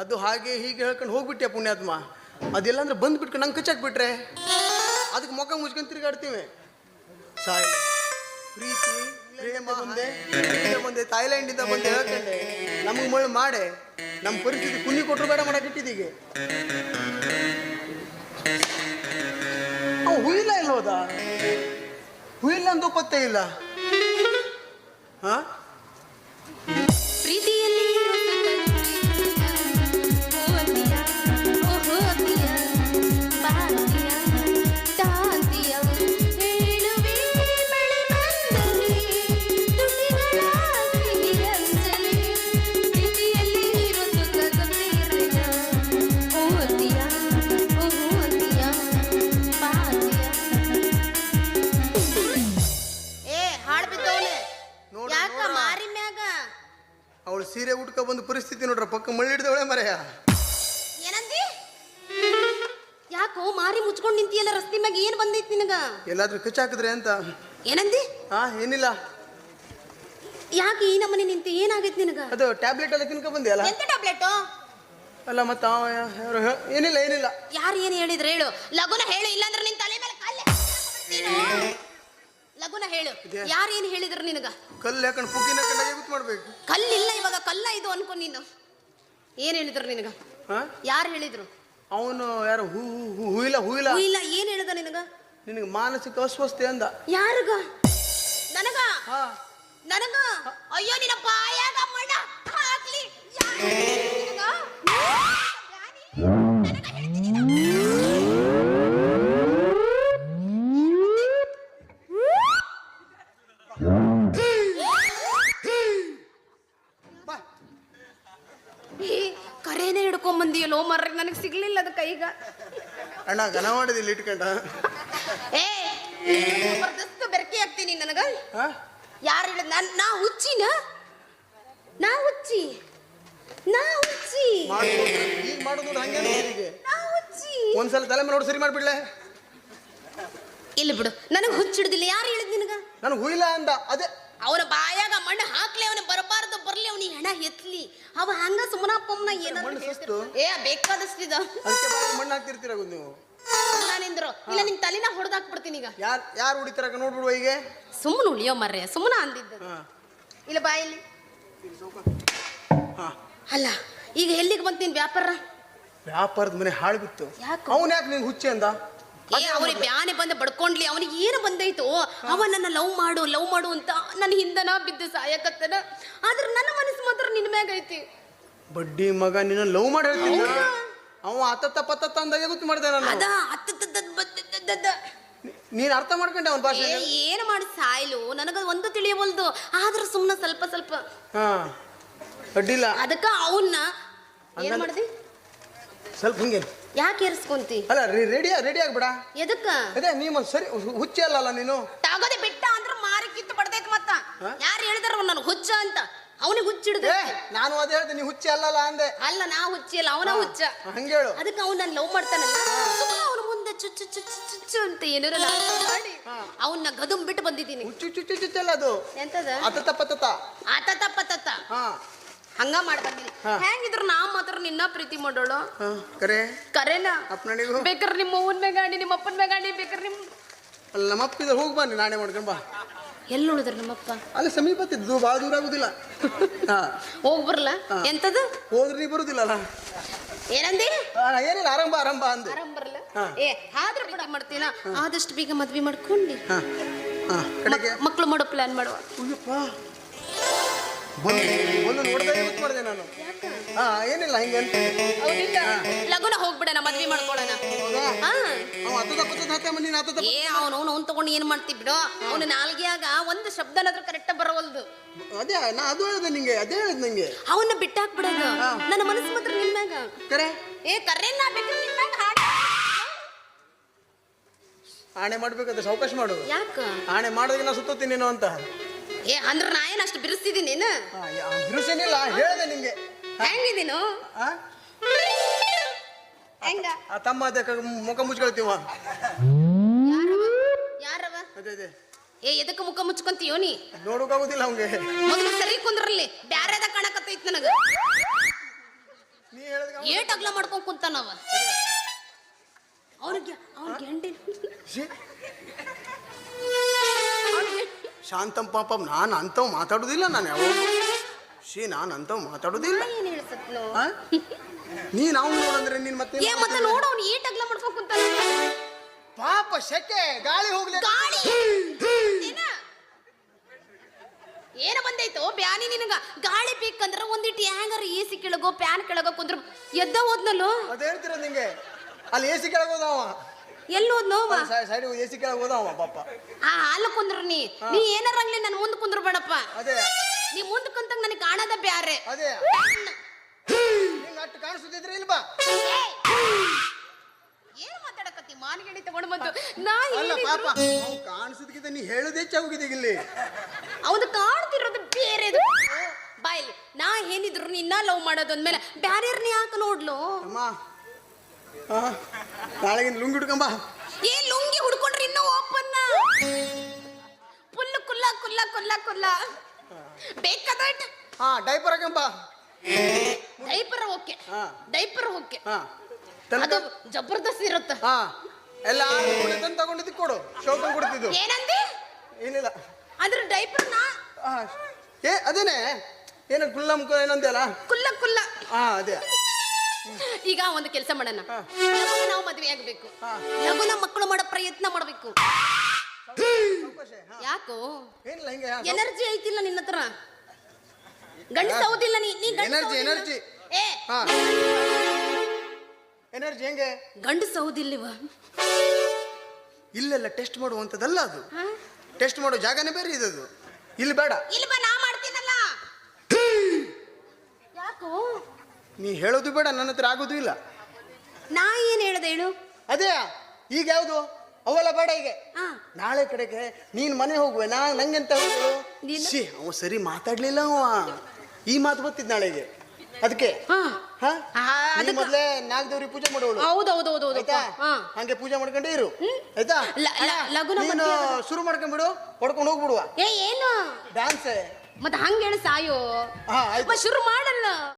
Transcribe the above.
ಅದು ಹಾಗೆ ಹೀಗೆ ಹೇಳ್ಕೊಂಡು ಹೋಗ್ಬಿಟ್ಟೆ ಪುಣ್ಯಾತ್ಮ. ಅದೆಲ್ಲ ಅಂದ್ರೆ ಬಂದು ಬಿಟ್ಕೊಂಡು ನಂಗೆ ಕಚ್ಚಾಕ್ಬಿಟ್ರೆ ಅದಕ್ಕೆ ಮುಖ ಮುಚ್ಕೊಂಡು ತಿರುಗಾಡ್ತೀವಿ. ಸಾಯಿ ಪ್ರೀತಿ ಪ್ರೇಮ ಬಂದೆ ಥಾಯ್ಲ್ಯಾಂಡಿಂದ ಬಂದು ಹೇಳ್ಕೊಂಡೆ ನಮಗೆ ಮಳೆ ಮಾಡೆ ನಮ್ಮ ಪರಿಸ್ಥಿತಿ ಕುನ್ನಿ ಕೊಟ್ಟರು ಬೇಡ ಮಾಡಕ್ಕೆ ಇಟ್ಟಿದ್ದೀಗೆ. ಅವು ಹುಯಿಲ್ಲ ಇಲ್ಲೋದ ಹುಯಿಲ್ಲ ಅಂತ ಪತ್ತೆ ಇಲ್ಲ. ಹಾ ಪ್ರೀತಿಯಲ್ಲಿ ಅವಳು ಸೀರೆ ಉಟ್ಕ ಬಂದು ಪರಿಸ್ಥಿತಿ ನೋಡ್ರ ಪಕ್ಕ ಮಳ್ಳಿ ಹಿಡ್ದವಳೆ ಮರೆಯ. ಏನಂದಿ? ಯಾಕೋ ಮಾರಿ ಮುಚ್ಕೊಂಡು ನಿಂತಿಯಲ್ಲ ರಸ್ತೆ ಮ್ಯಾಗ ಏನ್ ಬಂದೈತಿ ನಿನಗ? ಎಲ್ಲಾದ್ರೂ ಕಚ್ಚಾಕಿದ್ರೆ ಅಂತ. ಏನಂದಿ? ಏನಿಲ್ಲ. ಯಾಕೆ ಈ ನಮ್ಮನೆ ನಿಂತಿ ಏನಾಗೈತಿ ನಿನಗ? ಅದು ಟ್ಯಾಬ್ಲೆಟ್ ಎಲ್ಲ ತಿನ್ಕ ಬಂದಿ ಅಲ್ಲ? ಎಂತ ಟ್ಯಾಬ್ಲೆಟ್? ಅಲ್ಲ ಮತ್ತ ಏನಿಲ್ಲ ಏನಿಲ್ಲ. ಯಾರು ಏನು ಹೇಳಿದ್ರು ಹೇಳು, ಲಗುನ ಹೇಳು, ಇಲ್ಲಾಂದ್ರೆ ನಿನ್ ತಲೆ ಮೇಲೆ ಕಲ್ಲೆ ಲಗುನ ಹೇಳು. ಯಾರು ಏನು ಹೇಳಿದ್ರು ನಿನಗ? ಕಲ್ಲು ಯಾಕಂಡ್ ಪುಗ್ಗಿನ ಕಲ್ಲಾಗೆ ಗುತ್ ಮಾಡ್ಬೇಕು. ಕಲ್ಲಿಲ್ಲ ಇವಾಗ, ಕಲ್ಲ ಇದು ಅನ್ಕೊ ನೀನು. ಏನ್ ಹೇಳಿದ್ರು ನಿನಗ? ಯಾರು ಹೇಳಿದ್ರು? ಅವನು ಯಾರು ಹೂಯಿಲ್ಲ ಹೂಯಿಲ್ಲ ಹೂಯಿಲ್ಲ. ಏನ್ ಹೇಳಿದ ನಿನಗ? ನಿನಗೆ ಮಾನಸಿಕ ಅಸ್ವಸ್ಥೆ ಅಂದ. ಯಾರಿಗ? ನನಗ? ನನಗ? ಅಯ್ಯೋ ನಿನ್ನ ಬಾಯಾಗ ಮಣ್ಣ ಹಾಕ್ಲಿ. ಕರೇನೆ ಹಿಡ್ಕೊಂಡ್ ಬಂದಿಯಲ್ಲೋ ಮರ್ರ, ನನಗೆ ಸಿಗ್ಲಿಲ್ಲ ಅದು ಕೈಗ. ಅಣ್ಣ ಗನ ಮಾಡಿದಿಲ್ಲ ಇಟ್ಕೊಂಡ. ಜಬರ್ದಸ್ತ್ ಬೆರಕೆ ಆಗ್ತೀನಿ ನನಗ. ಯಾರು ಹೇಳಿದ? ನಾ ಹುಚ್ಚಿನ? ನಾ ಹುಚ್ಚಿ? ನಾ ಹುಚ್ಚಿ? ಈಗ ಮಾಡೋದು ಹಂಗೆ. ನಾ ಹುಚ್ಚಿ? ಒಂದ್ಸಲ ತಲೆ ಮೇಲೆ ನೋಡಿ ಸರಿ ಮಾಡ್ಬಿಡ್ಲೆ. ಇಲ್ಲ ಬಿಡು, ನನಗೆ ಹುಚ್ಚಿಡ್ದಿಲ್ಲ. ಯಾರು ಹೇಳಿದ್ ನಿನಗ? ನನಗೆ ಹೂಯಿಲ್ಲ ಅಂದ. ಅದೇ ಅವನ ಬಾಯಾಗ ಮಣ್ಣು ಹಾಕ್ಲಿ, ಅವನ ಬರಬಾರ್ದು ಬರ್ಲಿ, ಅವನಿಗೆ ಹೆಣ ಎತ್ಲಿ. ಅವ ಹಂಗ ಸುಮ್ಮನಪ್ಪಮ್ಮನ ಏನಾದ್ರು ಬೇಕಾದಷ್ಟಿದ ಮಣ್ಣು ಹಾಕ್ತಿರ್ತೀರ ನೀವು. ನಿಂದ್ರು ಇಲ್ಲ ನಿನ್ ತಲೆನ ಹೊಡೆದಾಕ್ಬಿಡ್ತೀನಿ ಈಗ. ಯಾರು ಹೊಡಿತಾರ ನೋಡ್ಬಿಡುವ. ಈಗ ಸುಮ್ಮನೆ ಉಳಿಯೋ ಮರ್ರೆ, ಸುಮ್ಮನ ಅಂದಿದ್ದ. ಇಲ್ಲ ಬಾಯಲ್ಲಿ ಅಲ್ಲ. ಈಗ ಎಲ್ಲಿಗೆ ಬಂತೀನಿ ವ್ಯಾಪಾರ? ವ್ಯಾಪಾರದ ಮನೆ ಹಾಳು ಬಿತ್ತು. ಅವನ್ ಯಾಕೆ ನೀನ್ ಹುಚ್ಚೆ ಅಂದ? ಅವನಿಗೆ ಬ್ಯಾನೆ ಬಂದ ಬಡ್ಕೊಂಡ್ಲಿ. ಅವನಿಗೆ ಏನು ಬಂದೈತು? ಅವ ನನ್ನ ಲವ್ ಮಾಡು ಅಂತ ನನ್ನ ಹಿಂದನ ಬಿದ್ದು ಸಾಯಕತ್ತನ. ಆದ್ರೆ ನನ್ನ ಮನಸ್ಸು ಮಾತ್ರ ನಿನ್ ಮ್ಯಾಗ ಐತಿ. ಬಡ್ಡಿ ಮಗ ನಿನ್ನ ಲವ್ ಮಾಡಿ ಹೇಳ್ತಿದ್ದ. ಅವ ಅತ್ತ ಪತ್ತ ಅಂದಾಗೆ ಗೊತ್ತು ಮಾಡ್ದೆ ನಾನು. ಅದ ನೀನ್ ಅರ್ಥ ಮಾಡ್ಕೊಂಡೆ ಅವನ ಭಾಷೆ. ಏನು ಮಾಡಿ ಸಾಯ್ಲು ನನಗ ಒಂದು ತಿಳಿಯವಲ್ದು. ಆದ್ರೆ ಸುಮ್ಮನೆ ಸ್ವಲ್ಪ ಅಡ್ಡಿಲ್ಲ. ಅದಕ್ಕ ಅವನ್ನ ಏನ್ ಮಾಡ್ದಿ? ಸ್ವಲ್ಪ ಹಿಂಗೆ ಯಾಕೆ ಏರ್ಸ್ಕೊಂತಿ? ಅಲ್ಲ ರೆಡಿ ಆಗ್ಬೇಡ. ಎದಕ್ಕ? ಅದೇ ನೀ ಸರಿ ಹುಚ್ಚೆ ಅಲ್ಲ ನೀನು. ತಾಗೋದೆ ಬಿಟ್ಟ ಅಂದ್ರೆ ಮಾರಿ ಕಿತ್ತು ಬಡ್ದೈತ್. ಮತ್ತ ಯಾರು ಹೇಳಿದಾರ ನನ್ ಹುಚ್ಚ ಅಂತ? ಅವನಿಗೆ ಹುಚ್ಚಿಡ್ದೆ. ನಾನು ಅದೇ ಹೇಳ್ದೆ, ನೀ ಹುಚ್ಚೆ ಅಲ್ಲಲ್ಲ ಅಂದೆ. ಅಲ್ಲ, ನಾ ಹುಚ್ಚಿ ಅಲ್ಲ, ಅವನ ಹುಚ್ಚ. ಹಂಗೇಳು. ಅದಕ್ಕೆ ಅವ್ನು ನಾನು ಲವ್ ಮಾಡ್ತಾನಲ್ಲ, ಅವನ ಮುಂದೆ ಚುಚ್ಚು ಅಂತ ಏನಾರ ಮಾಡಿ ಅವನ್ನ ಗದುಂ ಬಿಟ್ಟು ಬಂದಿದ್ದೀನಿ. ಚುಚ್ಚಲ್ಲ ಅದು. ಎಂತದ? ಆತತ ಹಂಗ ಮಾಡ್ಬಂದಿನಿ. ಹೆಂಗಿದ್ರು ನಾ ಮಾತ್ರ ನಿನ್ನ ಪ್ರೀತಿ ಮಾಡೋಳು. ಕರೆನಾ? ಬೇಕಾರೆ ನಿಮ್ಮ ಅವ್ವನ ಮೇಗಾಣಿ, ನಿಮ್ಮ ಅಪ್ಪನ ಮೇಗಾಣಿ, ಬೇಕಾರೆ ನಿಮ್ಮ ಅಲ್ಲ ನಮ್ಮ ಅಪ್ಪ ಇದ್ರೆ ಹೋಗಿ ಬನ್ನಿ, ನಾನೇ ಮಾಡ್ಕೊಂಡ್ ಬಾ. ಎಲ್ಲಿ ಉಳಿದ್ರು ನಮ್ಮಪ್ಪ? ಅಲ್ಲಿ ಸಮೀಪ ಇದ್ದು, ಭಾಳ ದೂರ ಆಗುದಿಲ್ಲ. ಹೋಗ್ ಬರಲ್ಲ? ಎಂತದು? ಹೋದ್ರೆ ನೀ ಬರುದಿಲ್ಲಲ್ಲ. ಏನಂದಿ? ಏನಿಲ್ಲ, ಆರಂಭ ಅಂದೆ. ಬರಲ್ಲ. ಆದ್ರೆ ಬಿಡ ಮಾಡ್ತೀನ. ಆದಷ್ಟು ಬೇಗ ಮದ್ವೆ ಮಾಡ್ಕೊಂಡಿ ಮಕ್ಳು ಮಾಡೋ ಪ್ಲಾನ್ ಮಾಡುವ. ನೋಡ್ದೆ ನಾನು. ಏನಿಲ್ಲ ಹಿಂಗೆ ಲಗುನ ಹೋಗ್ಬಿಡಣ, ಮದ್ವೆ ಮಾಡ್ಕೊಳ್ಳೋಣ. ಅವನು ತಗೊಂಡು ಏನ್ ಮಾಡ್ತಿ ಬಿಡು. ಅವನ ನಾಲ್ಗೆಯಾಗ ಒಂದು ಶಬ್ದನಾದ್ರೂ ಕರೆಕ್ಟ್ ಬರವಲ್ದು. ಅದೇ ಅದು ಹೇಳಿದೆ ನಿಂಗೆ, ಅದೇ ಹೇಳಿದ್ ನಂಗೆ. ಅವನ್ನ ಬಿಟ್ಟಾಕ್ಬಿಡೋದು. ನನ್ನ ಮನಸ್ಸು ಮಾತ್ರ ನಿಮ್ಯಾಗ. ಕರೆ ಆಣೆ ಮಾಡ್ಬೇಕಾದ್ರೆ ಸಾವಕಾಶ ಮಾಡು. ಯಾಕ ಆಣೆ ಮಾಡೋದಕ್ಕೆ ನಾ ಸುತ್ತೀನಿ ನೀನು ಅಂತ. ಅಂದ್ರೆ ನಾ ಏನ್ ಅಷ್ಟು ಬಿರುಸ್ತಿದ್ದೀನಿ? ಬಿರುಸೇನಿಲ್ಲ, ಹೇಳ್ದೆ ನಿಂಗೆ. ಹೆಂಗಿದೀನು? ಹೆಂಗ ತಮ್ಮ ಅದಕ್ಕೆ ಮುಖ ಮುಚ್ಕೊಳ್ತೀವ. ಯಾರವ? ಎದಕ್ಕೆ ಮುಖ ಮುಚ್ಕೊಂತೀಯೋ ನೀ? ನೋಡೋಕಾಗುದಿಲ್ಲ ಅವಂಗೆ. ಮೊದಲು ಸರಿ ಕುಂದ್ರಲ್ಲಿ ಬ್ಯಾರೆದ ಕಾಣಕತ್ತೈತ್ ನನಗ. ನೀ ಹೇಳಿದ ಏಟ್ ಅಗ್ಲ ಮಾಡ್ಕೊಂಡ್ ಕುಂತಾನವ ಅವ್ನಿಗೆ ಹೆಂಡಿ ಛೀ. ಶಾಂತಂ ಪಾಪಂ ನಾನು ಅಂಥವು ಮಾತಾಡೋದಿಲ್ಲ ನಾನು ಯಾವಾಗ ನಾನು ಅಂಥವು ಮಾತಾಡೋದಿಲ್ಲ ಏನ್ ಹೇಳ್ಸತ್ನು ಆ? ನೀನ್ ಅವ್ನು ನೋಡಂದ್ರೆ ನೀನ್ ಮತ್ತೆ ಏ ಮತ್ತೆ ನೋಡ ಅವ್ನು ಏಟ್ ಅಗ್ಲ ಮಾಡ್ಕೊಂಡ್ ಕುಂತಾನ ಪಾಪ ಶೆಕೆ ಗಾಳಿ ಹೋಗ್ಲಿ ಗಾಳಿ ಏನ ಬಂದೈತೋ ಬ್ಯಾನಿ ನಿನಗ ಗಾಳಿ ಬೇಕಂದ್ರ ಒಂದಿಟ್ಟು ಹ್ಯಾಂಗಾರ ಎಸಿ ಕೆಳಗೋ ಫ್ಯಾನ್ ಕೆಳಗೋ ಕುಂದ್ರ ಎದ್ದ ಹೋದ್ನಲ್ಲೋ ಅದ ಹೇಳ್ತಿರ ನಿಂಗೆ ಅಲ್ಲಿ ಎಸಿ ಕೆಳಗೆ ಹೋದವ ಎಲ್ಲಿ ಹೋದ್ನೋ ಸೈಡ್ ಎಸಿ ಕೆಳಗೆ ಹೋದವ ಪಾಪ ಅಲ್ಲಿ ಕುಂದ್ರ ನೀ ಏನಾರ ಆಗ್ಲಿ ನನ್ ಮುಂದ್ ಕುಂದ್ರ ಬೇಡಪ್ಪ ಅದೇ ನೀ ಮುಂದ್ ಕುಂತಂಗ ನನಗೆ ಕಾಣದ ಬ್ಯಾರೆ ಅದೇ ನಿಂಗೆ ಅಷ್ಟು ಕಾಣಿಸುತ್ತಿದ್ರೆ ಇಲ್ಲಿ ಬಾ ಏನ್ ಮಾತಾಡಕತ್ತಿ ಮಾನಗಡಿ ತಗೊಂಡ್ ಬಂದು ನಾ ಅಲ್ಲ ಪಾಪ ಅವ್ನು ಕಾಣಿಸೋದಕ್ಕಿಂತ ನೀ ಹೇಳೋದೇ ಹೆಚ್ಚಾಗೋಗಿದೆ ಇಲ್ಲಿ ಅವನು ಕಾಣ್ತಿರೋದು ಬೇರೆದು ಬಾಯ್ಲಿ ನಾ ಏನಿದ್ರು ನಿನ್ನ ಲವ್ ಮಾಡೋದು ಅಂದ್ಮೇಲೆ ಬ್ಯಾರ್ಯಾರ್ನ ಯಾಕೆ ನೋಡ್ಲು ಅಮ್ಮ ನಾಳೆಗಿಂದ ಲುಂಗಿ ಹುಡ್ಕಂಬ ಏ ಲುಂಗಿ ಹುಡ್ಕೊಂಡ್ರೆ ಇನ್ನೂ ಓಪನ್ನ ಫುಲ್ ಕುಲ್ಲ ಕುಲ್ಲ ಕುಲ್ಲ ಕುಲ್ಲ ಬೇಕಾದಟ್ ಡೈಪರ್ ಹಾಕಂಬ ಡೈಪರ್ ಓಕೆ ಡೈಪರ್ ಓಕೆ ಅದು ಜಬರ್ದಸ್ತ್ ಇರುತ್ತ ಎಲ್ಲ ತಂದು ತಗೊಂಡಿದ್ದು ಕೊಡು ಶೋಕನ್ ಕೊಡ್ತಿದ್ದು ಏನಂದಿ ಏನಿಲ್ಲ ಅದ್ರ ಡೈಪರ್ ನಾ ಅದೇನೆ ಏನ ಗುಲ್ಲಂ ಏನಂದೆ ಅಲ್ಲ ಕುಲ್ಲ ಕುಲ್ಲ ಅದೇ ಈಗ ಒಂದು ಕೆಲಸ ಮಾಡೋಣ ನಾವು ಮದ್ವೆ ಆಗ್ಬೇಕು ಲಗುನ ಮಕ್ಕಳು ಮಾಡೋ ಪ್ರಯತ್ನ ಮಾಡ್ಬೇಕು ಯಾಕೋ ಏನಿಲ್ಲ ಹಿಂಗೆ ಎನರ್ಜಿ ಐತಿಲ್ಲ ನಿನ್ನ ಹತ್ರ ಗಂಡಸ ಹೌದಿಲ್ಲ ನೀ ಎನರ್ಜಿ ಎನರ್ಜಿ ಏ ಎನರ್ಜಿ ಹೆಂಗೆ ಗಂಡಸ ಹೌದಿಲ್ಲವ ಇಲ್ಲೆಲ್ಲ ಟೆಸ್ಟ್ ಮಾಡುವಂಥದ್ದಲ್ಲ ಅದು ಟೆಸ್ಟ್ ಮಾಡೋ ಜಾಗನೇ ಬೇರೆ ಇದದು ಇಲ್ಲಿ ಬೇಡ ಇಲ್ಲಿ ಬಾ ನಾ ಮಾಡ್ತೀನಲ್ಲ ಯಾಕೋ ನೀ ಹೇಳೋದು ಬೇಡ ನನ್ನ ಹತ್ರ ಆಗೋದು ಇಲ್ಲ ನಾ ಏನ್ ಹೇಳ್ದೆ ಹೇಳು ಅದೇ ಈಗ ಯಾವುದು ಅವೆಲ್ಲ ಬೇಡ ಈಗ ನಾಳೆ ಕಡೆಗೆ ನೀನ್ ಮನೆ ಹೋಗುವೆ ನಂಗೆಂತ ಅವ ಸರಿ ಮಾತಾಡ್ಲಿಲ್ಲ ಅವ ಈ ಮಾತು ಬರ್ತಿದ್ ನಾಳೆಗೆ ಅದಕ್ಕೆ ಮೊದ್ಲೇ ನಾಗದೇವ್ರಿಗೆ ಪೂಜೆ ಮಾಡೋಳು ಹೌದೌದೌದು ಆಯ್ತಾ ಹಂಗೆ ಪೂಜೆ ಮಾಡ್ಕೊಂಡೇ ಇರು ಆಯ್ತಾ ನೀನು ಶುರು ಮಾಡ್ಕೊಂಡ್ಬಿಡು ಹೊಡ್ಕೊಂಡು ಹೋಗ್ಬಿಡುವ ಏ ಏನು ಡ್ಯಾನ್ಸ್ ಮತ್ತೆ ಹಂಗ ಹೇಳಿ ಸಾಯೋ ಶುರು ಮಾಡಲ್ಲ